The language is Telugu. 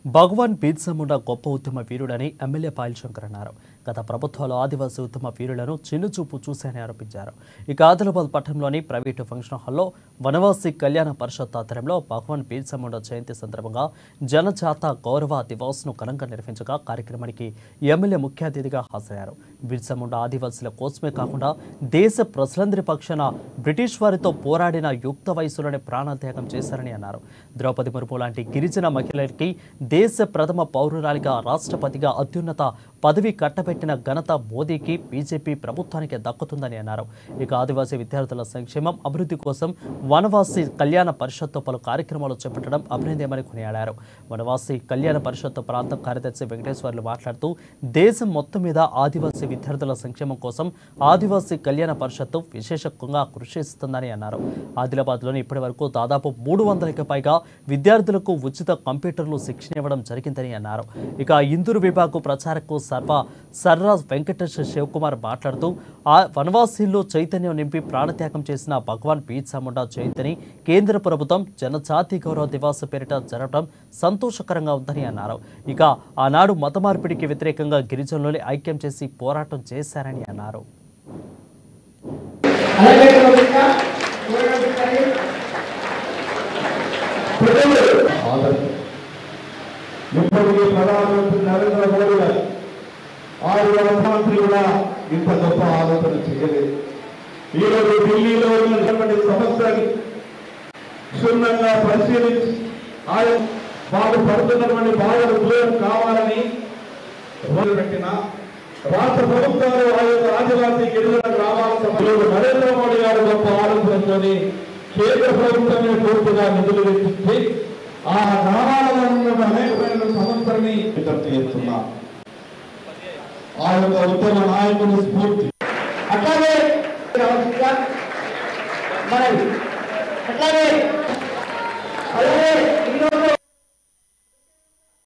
భగవాన్ బిర్సా ముండా గొప్ప ఉద్యమ వీరుడని ఎమ్మెల్యే పాయల్ శంకర్ అన్నారు. గత ప్రభుత్వాలు ఆదివాసీ ఉద్యమ వీరులను చిన్నుచూపు చూశాయని ఆరోపించారు. ఇక ఆదిలాబాద్ పట్టణంలోని ప్రైవేటు ఫంక్షన్ హాల్లో వనవాసి కళ్యాణ పరిషత్ ఆధ్వర్యంలో భగవాన్ బిర్సా ముండా జయంతి సందర్భంగా జనజాత గౌరవ దివాస్ను ఘనంగా నిర్వహించగా కార్యక్రమానికి ఎమ్మెల్యే ముఖ్య అతిథిగా హాజరయ్యారు. బిర్సా ముండా ఆదివాసీల కోసమే కాకుండా దేశ ప్రజలందరి పక్షాన బ్రిటిష్ వారితో పోరాడిన యుక్త వయసులోనే ప్రాణత్యాగం చేశారని అన్నారు. ద్రౌపది ముర్ము లాంటి గిరిజన మహిళలకి దేశ ప్రథమ పౌరురాలిగా రాష్ట్రపతిగా అత్యున్నత పదవి కట్టబెట్టిన ఘనత మోదీకి బీజేపీ ప్రభుత్వానికి దక్కుతుందని అన్నారు. ఇక ఆదివాసీ విద్యార్థుల సంక్షేమం అభివృద్ధి కోసం వనవాసి కళ్యాణ పరిషత్తు పలు కార్యక్రమాలు చేపట్టడం అభినందనీయమని కొనియాడారు. వనవాసి కళ్యాణ పరిషత్తు ప్రాంత కార్యదర్శి వెంకటేశ్వర్లు మాట్లాడుతూ దేశం మొత్తం మీద ఆదివాసీ విద్యార్థుల సంక్షేమం కోసం ఆదివాసీ కళ్యాణ పరిషత్తు విశేషంగా కృషి చేస్తుందని అన్నారు. ఆదిలాబాద్లోని ఇప్పటి వరకు దాదాపు 300కి పైగా విద్యార్థులకు ఉచిత కంప్యూటర్లు శిక్షణ ఇవ్వడం జరిగిందని అన్నారు. ఇక ఇందూరు విభాగ ప్రచారకు సర్రాజ్ వెంకటేష్ శివకుమార్ మాట్లాడుతూ ఆ వనవాసీల్లో చైతన్యం నింపి ప్రాణత్యాగం చేసిన భగవాన్ బిర్సా ముండా జయంతిని కేంద్ర ప్రభుత్వం జనజాతి గౌరవ దివాస్ పేరిట జరపడం సంతోషకరంగా ఉందని అన్నారు. ఇక ఆనాడు మత మార్పిడికి వ్యతిరేకంగా గిరిజనులని ఐక్యం చేసి పోరాటం చేశారని అన్నారు. ఇప్పటికీ ప్రధానమంత్రి నరేంద్ర మోడీ గారు 6 ముఖ్యమంత్రి కూడా ఇంత గొప్ప ఆలోచన చేయలేదు. ఈరోజు ఢిల్లీలో ఉన్నటువంటి సమస్యని క్షుణ్ణంగా పరిశీలించి ఆయన వారు పడుతున్నటువంటి బాధలు దూరం కావాలని మొదలుపెట్టిన రాష్ట్ర ప్రభుత్వాలు ఆ యొక్క ఆదివాసీ గిరిజన గ్రామాల సభ్యులు నరేంద్ర మోడీ గారు గొప్ప ఆలోచనతో కేంద్ర ప్రభుత్వమే పూర్తిగా నిధులు వెచ్చించి ఆ గ్రామాలలో ఉన్న అనేకమైన సమస్యల్ని చేస్తున్నా ఆ యొక్క ఉద్యమ నాయకుల స్ఫూర్తి అట్లాగే అలాగే